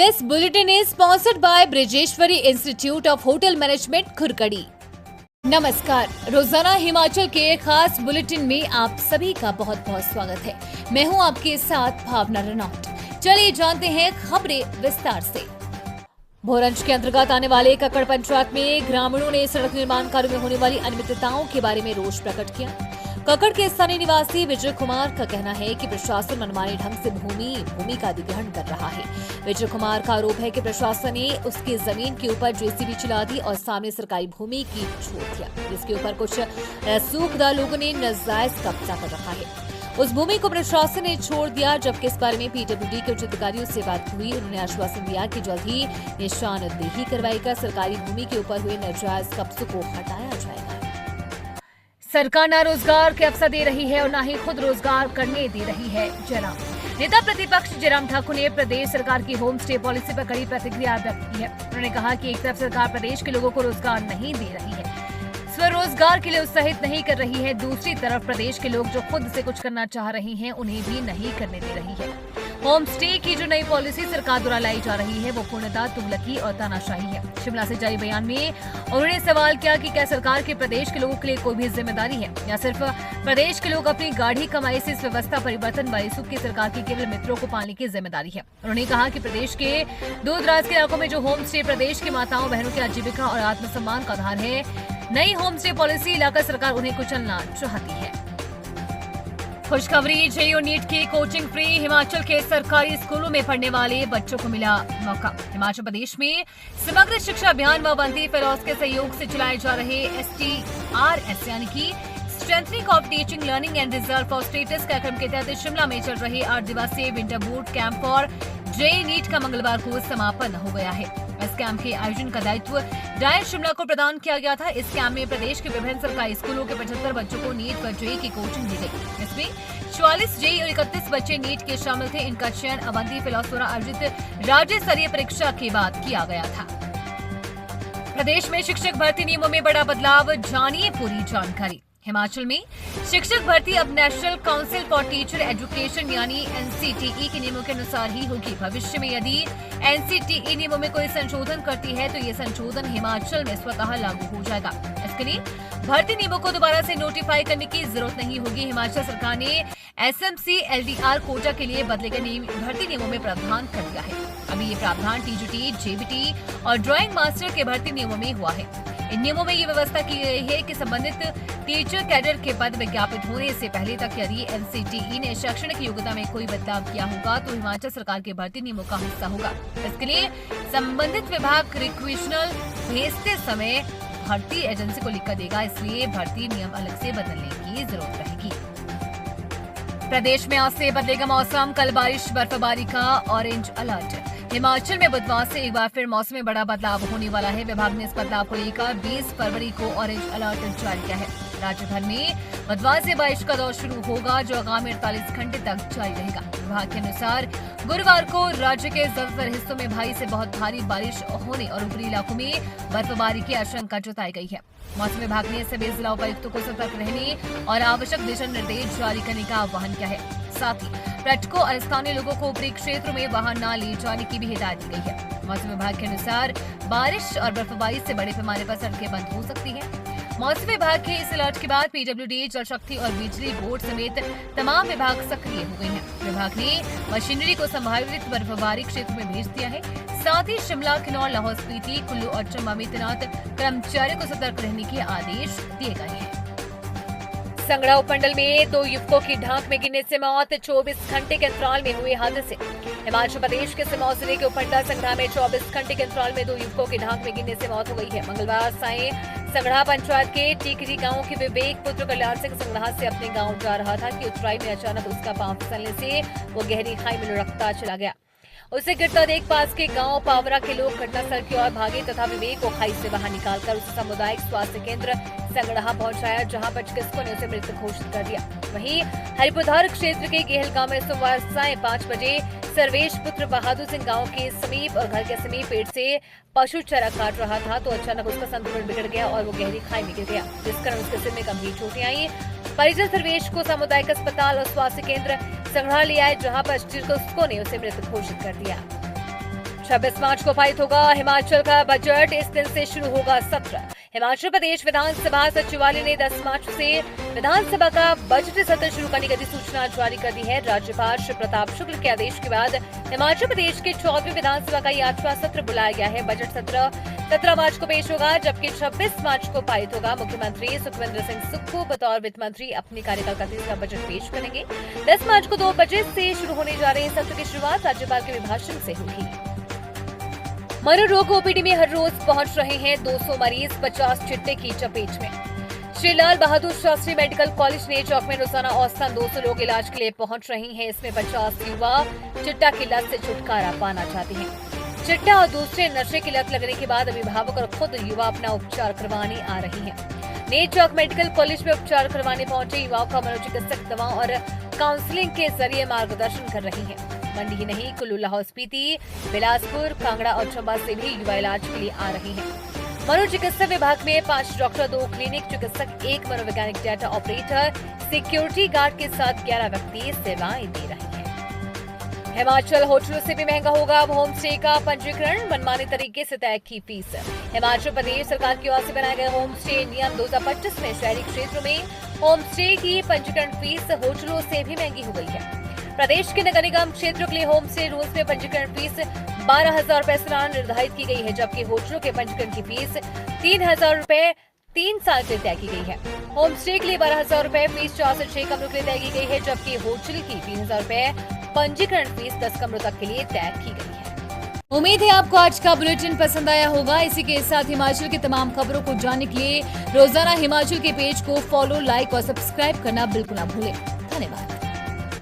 This bulletin is sponsored by Brijeshwari Institute of Hotel Management, खुरकड़ी। नमस्कार, रोजाना हिमाचल के खास बुलेटिन में आप सभी का बहुत बहुत स्वागत है। मैं हूं आपके साथ भावना रनौट। चलिए जानते हैं खबरें विस्तार से। भोरंज के अंतर्गत आने वाले कक्कड़ पंचायत में ग्रामीणों ने सड़क निर्माण कार्य में होने वाली अनियमितताओं के बारे में रोष प्रकट किया। कक्कड़ के स्थानीय निवासी विजय कुमार का कहना है कि प्रशासन मनमाने ढंग से भूमि का अधिग्रहण कर रहा है। विजय कुमार का आरोप है कि प्रशासन ने उसकी जमीन के ऊपर जेसीबी चला दी और सामने सरकारी भूमि की छोड़ दिया, जिसके ऊपर कुछ सूखदार लोगों ने नाजायज कब्जा कर रखा है। उस भूमि को प्रशासन ने छोड़ दिया। जबकि इस बारे में पीडब्ल्यूडी के उच्च अधिकारियों से बात हुई, उन्होंने आश्वासन दिया कि जल्द ही निशानदेही करवाएगा, सरकारी भूमि के ऊपर हुए नाजायज कब्जों को हटाया जाएगा। सरकार न रोजगार के अवसर दे रही है और न ही खुद रोजगार करने दे रही है। जयराम नेता प्रतिपक्ष जयराम ठाकुर ने प्रदेश सरकार की होम स्टे पॉलिसी पर कड़ी प्रतिक्रिया व्यक्त की है। उन्होंने कहा कि एक तरफ सरकार प्रदेश के लोगों को रोजगार नहीं दे रही है, स्वरोजगार के लिए उत्साहित नहीं कर रही है, दूसरी तरफ प्रदेश के लोग जो खुद से कुछ करना चाह रहे हैं उन्हें भी नहीं करने दे रही है। होम स्टे की जो नई पॉलिसी सरकार द्वारा लाई जा रही है वो पूर्णतः तुगलकी और तानाशाही है। शिमला से जारी बयान में उन्होंने सवाल किया कि क्या सरकार के प्रदेश के लोगों के लिए कोई भी जिम्मेदारी है या सिर्फ प्रदेश के लोग अपनी गाढ़ी कमाई से इस व्यवस्था परिवर्तन वाली सुख की सरकार के केवल मित्रों को पालने की जिम्मेदारी है। उन्होंने कहा कि प्रदेश के दूर दराज के इलाकों में जो होम स्टे प्रदेश की माताओं बहनों की आजीविका और आत्मसम्मान का आधार है, नई होम स्टे पॉलिसी लाकर सरकार उन्हें कुचलना चाहती है। खुशखबरी, जेईई और नीट की कोचिंग फ्री। हिमाचल के सरकारी स्कूलों में पढ़ने वाले बच्चों को मिला मौका। हिमाचल प्रदेश में समग्र शिक्षा अभियान व अवंती फेलोज के सहयोग से चलाए जा रहे STRS यानी कि strengthening of teaching learning and result for status कार्यक्रम के तहत शिमला में चल रहे 8 दिवसीय विंटर बूट कैंप और जेईई नीट का मंगलवार को समापन हो गया है। इस कैंप के आयोजन का दायित्व डायट शिमला को प्रदान किया गया था। इस कैंप में प्रदेश के विभिन्न सरकारी स्कूलों के 75 बच्चों को नीट व जेईई की कोचिंग दी गई। इसमें 44 जेईई और 31 बच्चे नीट के शामिल थे। इनका चयन अवंती फेलोज द्वारा आयोजित राज्य स्तरीय परीक्षा के बाद किया गया था। प्रदेश में शिक्षक भर्ती नियमों में बड़ा बदलाव, जानिए पूरी जानकारी। हिमाचल में शिक्षक भर्ती अब national council for teacher education यानी NCTE के नियमों के अनुसार ही होगी। भविष्य में यदि NCTE नियमों में कोई संशोधन करती है तो ये संशोधन हिमाचल में स्वतः लागू हो जाएगा। इसके लिए भर्ती नियमों को दोबारा से नोटिफाई करने की जरूरत नहीं होगी। हिमाचल सरकार ने SMC LDR कोटा के लिए बदले गए भर्ती नियमों में प्रावधान कर दिया है। अभी ये प्रावधान TGT, JBT और ड्राइंग मास्टर के भर्ती नियमों में हुआ है। इन नियमों में ये व्यवस्था की गई है कि संबंधित टीचर कैडर के पद विज्ञापित होने से पहले तक यदि NCTE ने शैक्षणिक योग्यता में कोई बदलाव किया होगा तो हिमाचल सरकार के भर्ती नियमों का हिस्सा होगा। इसके लिए संबंधित विभाग रिक्वेशनल भेजते समय भर्ती एजेंसी को लिखकर देगा, इसलिए भर्ती नियम अलग से बदलने की जरूरत रहेगी। प्रदेश में आज से बदलेगा मौसम, कल बारिश बर्फबारी का ऑरेंज अलर्ट। हिमाचल में बुधवार से एक बार फिर मौसम में बड़ा बदलाव होने वाला है। विभाग ने इस बदलाव को लेकर 20 फरवरी को ऑरेंज अलर्ट जारी किया है। राज्य भर में बुधवार से बारिश का दौर शुरू होगा जो आगामी 48 घंटे तक जारी रहेगा। विभाग के अनुसार गुरुवार को राज्य के ज्यादातर हिस्सों में भारी से बहुत भारी बारिश होने और ऊपरी इलाकों में बर्फबारी की आशंका जताई गई है। मौसम विभाग ने सभी जिला उपायुक्तों को सतर्क रहने और आवश्यक दिशा निर्देश जारी करने का आह्वान किया है। साथ ही पर्यटकों और स्थानीय लोगों को ऊपरी क्षेत्रों में वाहन न ले जाने की भी हिदायत दी गई है। मौसम विभाग के अनुसार बारिश और बर्फबारी से बड़े पैमाने पर सड़कें बंद हो सकती हैं। मौसम विभाग के इस अलर्ट के बाद पीडब्ल्यूडी, जल शक्ति और बिजली बोर्ड समेत तमाम विभाग सक्रिय हो गए हैं। विभाग ने मशीनरी को संभावित बर्फबारी क्षेत्र में भेज दिया है। साथ ही शिमला, किन्नौर, लाहौल स्पीति, कुल्लू और चंबा में तैनात कर्मचारियों को सतर्क रहने के आदेश दिए गए हैं। संगड़ा उपमंडल में 2 युवकों की ढांक में गिरने से मौत, 24 घंटे के अंतराल में हुए हादसे। हिमाचल प्रदेश के सिरमौर जिले के उपमंडल संगड़ा में 24 घंटे के अंतराल में 2 युवकों की ढांक में गिरने से मौत हो गई है। मंगलवार सायं संगड़ा पंचायत के टीकरी गांव के विवेक पुत्र कल्याण सिंह संगड़ा से अपने गांव जा रहा था कि उतराई में अचानक उसका पांव फिसलने से वो गहरी खाई में लुढ़कता चला गया। उसे गिरता देख पास के गांव पावरा के लोग घटनास्थल की ओर भागे तथा विवेक को खाई से बाहर निकालकर उसे सामुदायिक स्वास्थ्य केंद्र संगड़ा पहुंचाया, जहां पर चिकित्सकों ने उसे मृत घोषित कर दिया। वहीं हरिपुधार क्षेत्र के गेहल गांव में सोमवार सायं 5 बजे सर्वेश पुत्र बहादुर सिंह गांव के समीप और घर के समीप पेड़ से पशु चारा काट रहा था तो अचानक उसका संतुलन बिगड़ गया और वो गहरी खाई में गिर गया, जिस कारण उसके सिर में गंभीर चोटें आई। परिजन सर्वेश को सामुदायिक अस्पताल और स्वास्थ्य केंद्र संगड़ा ले आए, जहां पर चिकित्सकों ने उसे मृत घोषित कर दिया। 26 मार्च को पारित होगा हिमाचल का बजट। इस दिन से शुरू होगा सत्र। हिमाचल प्रदेश विधानसभा सचिवालय ने 10 मार्च से विधानसभा का बजट सत्र शुरू करने की अधिसूचना जारी कर दी है। राज्यपाल श्री प्रताप शुक्ल के आदेश के बाद हिमाचल प्रदेश के 14वीं विधानसभा का 8वां सत्र बुलाया गया है। बजट सत्र 17 मार्च को पेश होगा, जबकि 26 मार्च को पारित होगा। मुख्यमंत्री सुखविंदर सिंह सुक्खू बतौर वित्त मंत्री अपने कार्यकाल का 30वां बजट पेश करेंगे। 10 मार्च को 2 बजे से शुरू होने जा रहे सत्र की शुरुआत राज्यपाल के अभिभाषण से होगी। मनोरोग ओपीडी में हर रोज पहुंच रहे हैं 200 मरीज, 50 चिट्टे की चपेट में। श्री लाल बहादुर शास्त्री मेडिकल कॉलेज ने चौक में रोजाना औसतन 200 लोग इलाज के लिए पहुंच रहे हैं। इसमें 50 युवा चिट्टा की लत से छुटकारा पाना चाहते हैं। चिट्टा और दूसरे नशे की लत लगने के बाद अभिभावक और खुद युवा अपना उपचार करवाने आ रहे हैं। नए चौक मेडिकल कॉलेज में उपचार करवाने पहुंचे युवाओं का मनोचिकित्सक दवाओं और काउंसलिंग के जरिए मार्गदर्शन कर रही हैं। मंडी ही नहीं, कुल्लू, लाहौल स्पीति, बिलासपुर, कांगड़ा और चंबा से भी युवा इलाज के लिए आ रहे हैं। मनोचिकित्सा विभाग में 5 डॉक्टर, 2 क्लिनिक चिकित्सक, 1 मनोवैज्ञानिक डाटा ऑपरेटर, सिक्योरिटी गार्ड के साथ 11 व्यक्ति सेवाएं दे रहे हैं। हिमाचल होटलों से भी महंगा होगा अब होम स्टे का पंजीकरण, मनमाने तरीके से तय की फीस। हिमाचल प्रदेश सरकार की ओर से बनाए गए होम स्टे नियम 2025 में शहरी क्षेत्रों में होम स्टे की पंजीकरण फीस होटलों से भी महंगी हो गई है। प्रदेश के नगर निगम क्षेत्रों के लिए होम स्टे रूल्स में पंजीकरण फीस 12,000 रुपए सालाना निर्धारित की गई है, जबकि होटलों के पंजीकरण की फीस 3,000 रुपए 3 साल के लिए तय की गई है। होम स्टे के लिए 12,000 रुपए फीस 4 से 6 कमरों के लिए तय की गई है, जबकि होटल की 3,000 रुपए पंजीकरण फीस 10 कमरों तक के लिए तय की गई है। उम्मीद है आपको आज का बुलेटिन पसंद आया होगा। इसी के साथ हिमाचल की तमाम खबरों को जानने के लिए रोजाना हिमाचल के पेज को फॉलो, लाइक और सब्सक्राइब करना बिल्कुल ना भूलें।